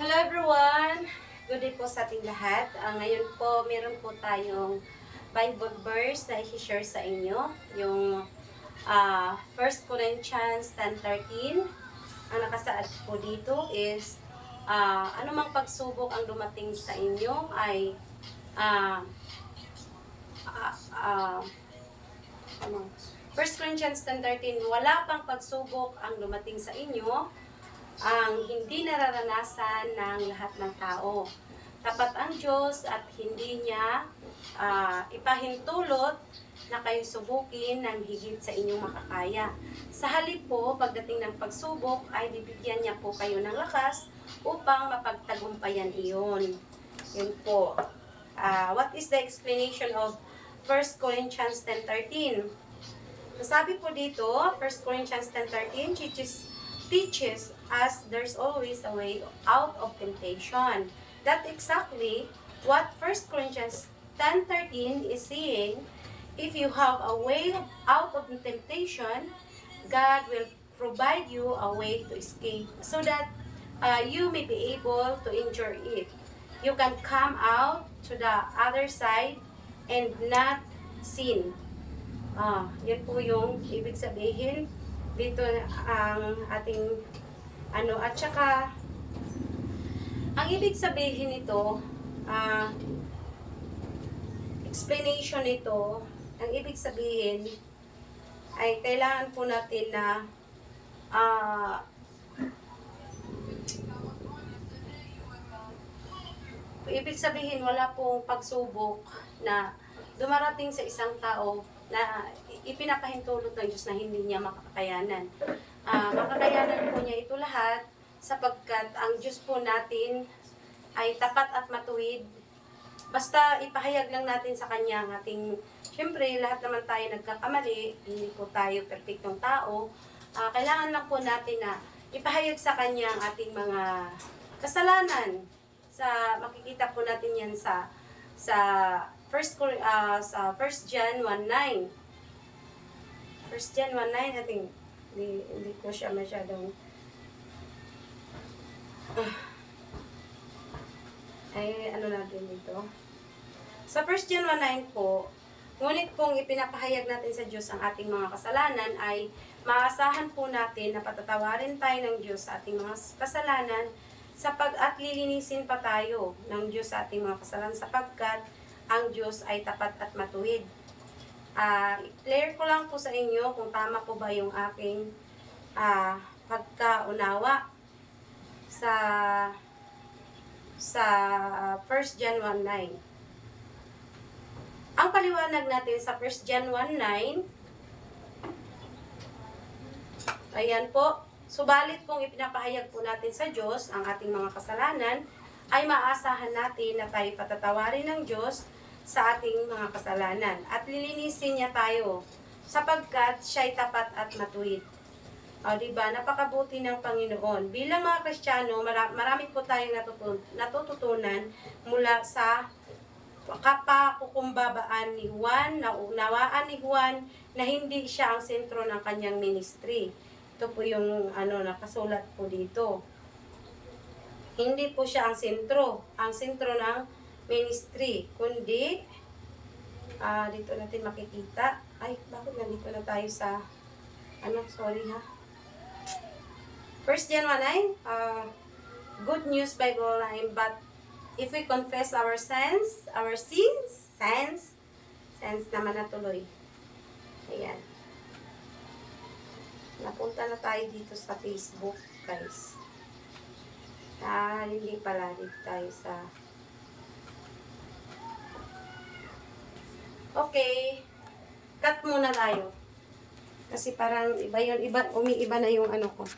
Hello everyone! Good day po sa ating lahat. Ngayon po, meron po tayong Bible verse na i-share sa inyo. Yung 1 Corinthians 10:13. Ang nakasaad po dito is, anumang pagsubok ang dumating sa inyo ay uh, uh, 1 Corinthians 10:13, wala pang pagsubok ang dumating sa inyo ang hindi nararanasan ng lahat ng tao. Tapat ang Diyos at hindi niya ipahintulot na kayo subukin ng higit sa inyong makakaya. Sa halip po, pagdating ng pagsubok, ay bibigyan niya po kayo ng lakas upang mapagtagumpayan iyon. Yun po. What is the explanation of 1 Corinthians 10:13? Sabi po dito, 1 Corinthians 10:13 teaches us there's always a way out of temptation. That's exactly what 1 Corinthians 10:13 is saying. If you have a way out of temptation, God will provide you a way to escape so that you may be able to endure it. You can come out to the other side and not sin. Yun po yung ibig sabihin dito ang ating at saka ang ibig sabihin nito, explanation nito, ang ibig sabihin ay kailangan po natin na ibig sabihin wala pong pagsubok na dumarating sa isang tao na ipinapahintulot ng Diyos na hindi niya makakayanan. Makakayanan po niya ito lahat sapagkat ang Diyos po natin ay tapat at matuwid. Basta ipahayag lang natin sa Kanya ang ating, syempre lahat naman tayo nagkakamali, hindi po tayo perfectong tao. Kailangan lang po natin na ipahayag sa Kanya ang ating mga kasalanan. Makikita po natin yan sa 1 John 1:9. 1 John 1:9, I think, hindi ko siya masyadong natin dito. Sa 1 John 1:9 po, ngunit kung ipinapahayag natin sa Diyos ang ating mga kasalanan, ay maasahan po natin na patatawarin tayo ng Diyos sa ating mga kasalanan at lilinisin pa tayo ng Diyos sa ating mga kasalanan sapagkat ang Diyos ay tapat at matuwid. I-clear ko lang po sa inyo kung tama po ba yung aking pagkaunawa sa 1 John 1:9. Ang paliwanag natin sa 1 John 1:9, ayan po, subalit kung ipinapahayag po natin sa Diyos ang ating mga kasalanan, ay maasahan natin na tayo patatawarin ng Diyos sa ating mga kasalanan at lilinisin niya tayo sapagkat siya'y tapat at matuwid. Diba? Napakabuti ng Panginoon. Bilang mga Kristiyano, marami po tayong natututunan mula sa kapakukumbabaan ni Juan, naunawaan ni Juan na hindi siya ang sentro ng kanyang ministry. Ito po yung nakasulat po dito. Hindi po siya ang sentro ng ministry, kundi dito natin makikita. Ay, bakit nandito na tayo sa sorry ha. 1 John 1:9, good news Bible line, but if we confess our sins naman na tuloy. Ayan. Napunta na tayo dito sa Facebook, guys. Hindi pala dito tayo sa okay, cut muna tayo. Kasi parang umiiba na yung ko.